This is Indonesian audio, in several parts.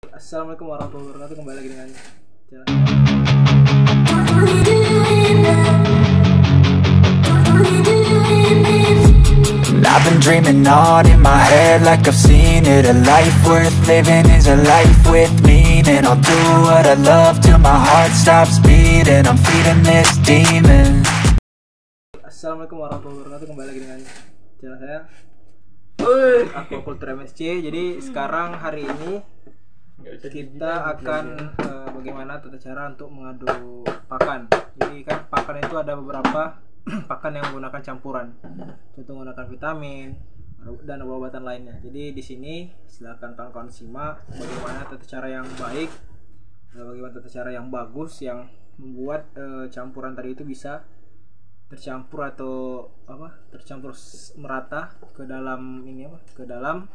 Assalamualaikum warahmatullahi wabarakatuh. Kembali lagi dengan I've been dreaming on in my head like I've seen it. A life worth living is a life with meaning. I'll do what I love till my heart stops beating. I'm feeding this demon. Assalamualaikum warahmatullahi wabarakatuh. Kembali lagi dengan channel saya Aquaculture MSC. Jadi sekarang hari ini kita akan bagaimana tata cara untuk mengadu pakan. Jadi kan pakan itu ada beberapa pakan yang menggunakan campuran, contoh menggunakan vitamin dan obat-obatan lainnya. Jadi di sini silakan kawan-kawan simak bagaimana tata cara yang baik, bagaimana tata cara yang bagus yang membuat campuran tadi itu bisa tercampur atau tercampur merata ke dalam ke dalam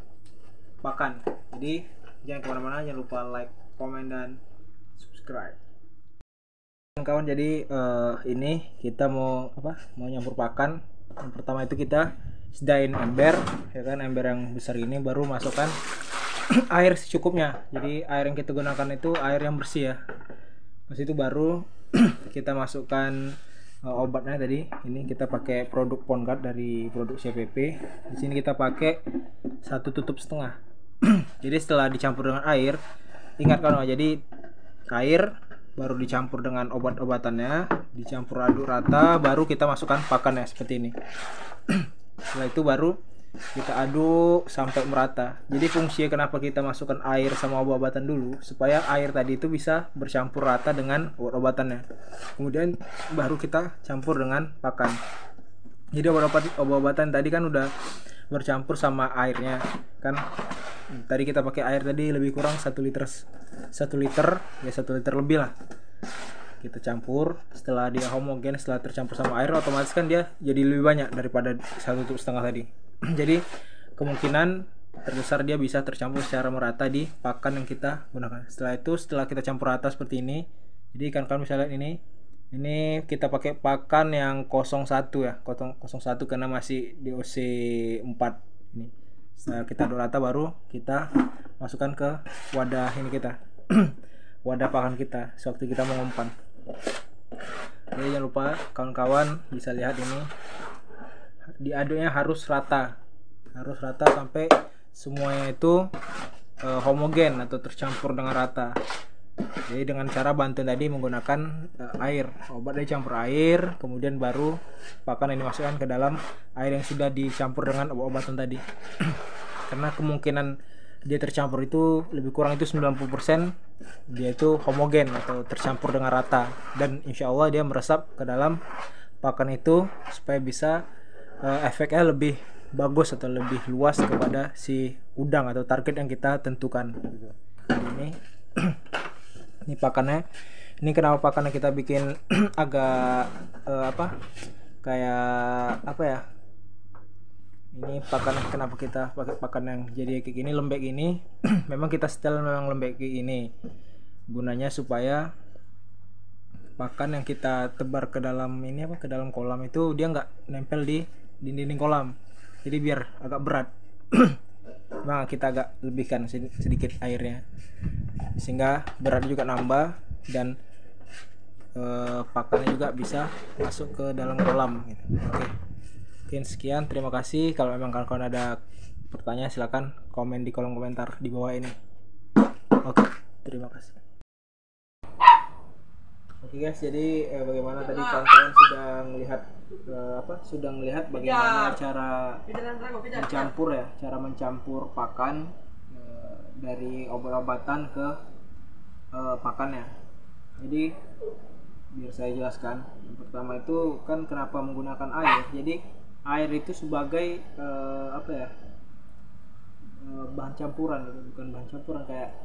pakan. Jadi jangan kemana-mana, jangan lupa like, komen, dan subscribe. Kawan, jadi ini kita mau nyampur pakan. Yang pertama itu kita sediain ember, ya kan, ember yang besar ini, baru masukkan air secukupnya. Jadi air yang kita gunakan itu air yang bersih ya. Terus itu baru kita masukkan obatnya tadi. Ini kita pakai produk PonGuard dari produk CPP. Di sini kita pakai 1 tutup setengah. Jadi setelah dicampur dengan air, ingat kan, jadi air baru dicampur dengan obat-obatannya, dicampur aduk rata, baru kita masukkan pakannya seperti ini. Setelah itu baru kita aduk sampai merata. Jadi fungsinya kenapa kita masukkan air sama obat-obatan dulu, supaya air tadi itu bisa bercampur rata dengan obat-obatannya. Kemudian baru kita campur dengan pakan. Jadi obat-obatan tadi kan udah bercampur sama airnya kan. Tadi kita pakai air tadi lebih kurang 1 liter ya, 1 liter lebih lah. Kita campur, setelah dia homogen, setelah tercampur sama air, otomatis kan dia jadi lebih banyak daripada 1,5 tadi. Jadi kemungkinan terbesar dia bisa tercampur secara merata di pakan yang kita gunakan. Setelah itu, setelah kita campur rata seperti ini, jadi kan misalnya ini kita pakai pakan yang 01 ya, 01 karena masih DOC 4 ini. Setelah kita aduk rata, baru kita masukkan ke wadah ini kita wadah pakan kita sewaktu kita mengumpan. Jadi jangan lupa kawan-kawan bisa lihat ini, diaduknya harus rata sampai semuanya itu homogen atau tercampur dengan rata. Jadi dengan cara bantu tadi menggunakan air, obat dicampur air, kemudian baru pakan ini dimasukkan ke dalam air yang sudah dicampur dengan obat-obatan tadi. Karena kemungkinan dia tercampur itu lebih kurang itu 90% dia itu homogen atau tercampur dengan rata, dan insya Allah dia meresap ke dalam pakan itu supaya bisa efeknya lebih bagus atau lebih luas kepada si udang atau target yang kita tentukan. Ini pakannya. Ini kenapa pakannya kita bikin agak ini pakan, kenapa kita pakai pakan yang jadi kayak gini, lembek gini. Memang kita setel memang lembek kayak gini, gunanya supaya pakan yang kita tebar ke dalam ke dalam kolam itu dia nggak nempel di dinding kolam, jadi biar agak berat. Nah, kita agak lebihkan sedikit airnya sehingga berat juga nambah, dan pakannya juga bisa masuk ke dalam kolam gitu. Oke, sekian, terima kasih. Kalau memang kawan-kawan ada pertanyaan, silakan komen di kolom komentar di bawah ini. Oke, terima kasih. Oke guys, jadi bagaimana tadi kawan-kawan sudah melihat bagaimana cara mencampur pakan dari obat-obatan ke pakannya. Jadi biar saya jelaskan. Yang pertama itu kan kenapa menggunakan air. Jadi air itu sebagai bahan campuran, bukan bahan campuran, kayak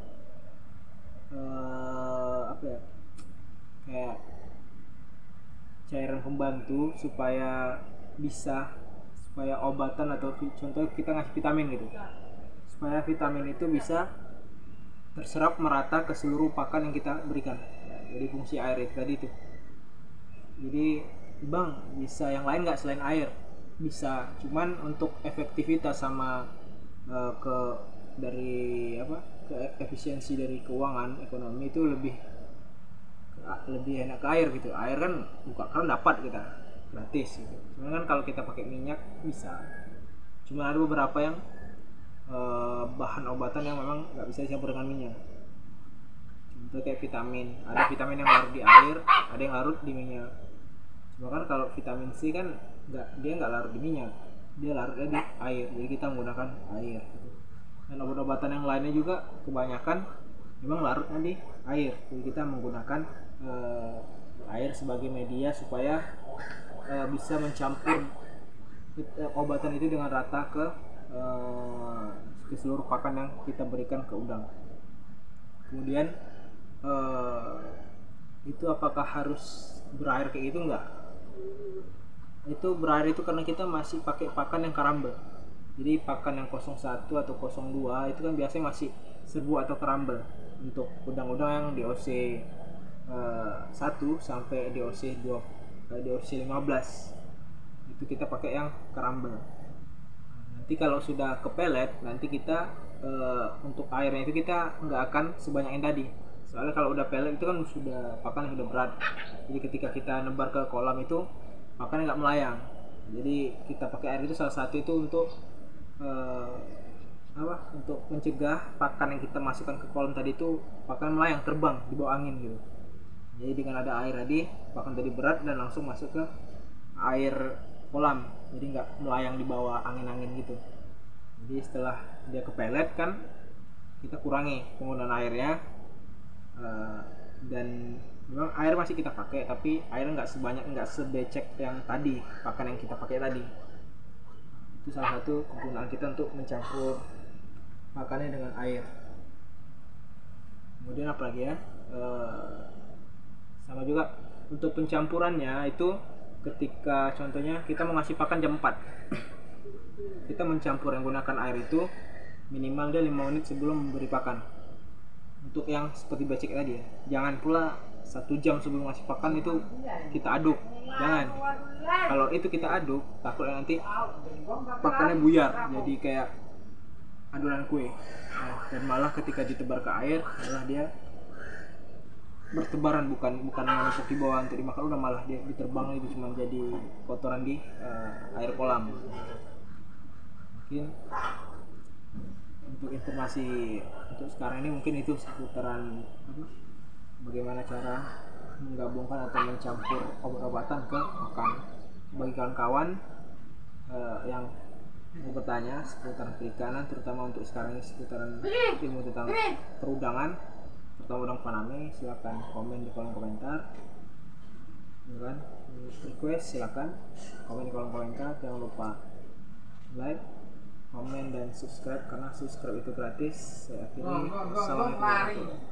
kayak cairan pembantu supaya obatan atau contoh kita ngasih vitamin gitu, supaya vitamin itu bisa terserap merata ke seluruh pakan yang kita berikan. Jadi fungsi air itu tadi itu. Jadi bang, bisa yang lain nggak selain air? Bisa, cuman untuk efektivitas sama dari efisiensi dari keuangan ekonomi itu lebih enak ke air gitu. Air kan buka keran dapat kita gratis gitu. Cuman kan kalau kita pakai minyak bisa. Cuma ada beberapa yang bahan obatan yang memang nggak bisa dicampur dengan minyak. Contoh kayak vitamin, ada vitamin yang larut di air, ada yang larut di minyak. Cuma kan kalau vitamin C kan dia nggak larut di minyak, dia larutnya di air. Jadi kita menggunakan air. Dan obat-obatan yang lainnya juga kebanyakan memang larutnya di air. Jadi kita menggunakan air sebagai media supaya bisa mencampur obatan itu dengan rata ke seluruh pakan yang kita berikan ke udang. Kemudian itu apakah harus berair kayak gitu? Enggak. Itu berair itu karena kita masih pakai pakan yang karambel. Jadi pakan yang 01 atau 02 itu kan biasanya masih serbu atau karambel. Untuk udang-udang yang DOC 1 sampai DOC 15 itu kita pakai yang karambel. Nanti kalau sudah ke pelet, nanti kita untuk airnya itu kita nggak akan sebanyak yang tadi. Soalnya kalau udah pelet itu kan sudah pakan yang sudah berat. Jadi ketika kita nebar ke kolam itu pakannya nggak melayang. Jadi kita pakai air itu salah satu itu untuk untuk mencegah pakan yang kita masukkan ke kolam tadi itu pakan melayang, terbang di bawah angin gitu. Jadi dengan ada air tadi, pakan tadi berat dan langsung masuk ke air kolam, jadi nggak melayang di bawah angin-angin gitu. Jadi setelah dia ke pelet kan kita kurangi penggunaan airnya, dan memang air masih kita pakai, tapi airnya nggak sebecek yang tadi, pakan yang kita pakai tadi. Itu salah satu kegunaan kita untuk mencampur makannya dengan air. Kemudian apa lagi ya, sama juga untuk pencampurannya itu ketika contohnya kita mau ngasih pakan jam 4 kita mencampur yang gunakan air itu minimal dia 5 menit sebelum memberi pakan. Untuk yang seperti becek tadi ya, jangan pula 1 jam sebelum ngasih pakan itu kita aduk, jangan. Kalau itu kita aduk takutnya nanti pakannya buyar jadi kayak adonan kue. Dan malah ketika ditebar ke air malah dia bertebaran, bukan menumpuk di bawah untuk dimakan, udah malah dia diterbang itu cuma jadi kotoran di air kolam. Mungkin untuk informasi untuk sekarang ini mungkin itu seputaran bagaimana cara menggabungkan atau mencampur obat-obatan ke pakan. Bagi kawan-kawan yang mau bertanya seputar perikanan, terutama untuk sekarang ini seputaran ilmu tentang perudangan, terutama udang faname, silakan komen di kolom komentar. Jangan request, silakan komen di kolom komentar. Jangan lupa like, komen dan subscribe, karena subscribe itu gratis. Saya akhiri. Assalamualaikum.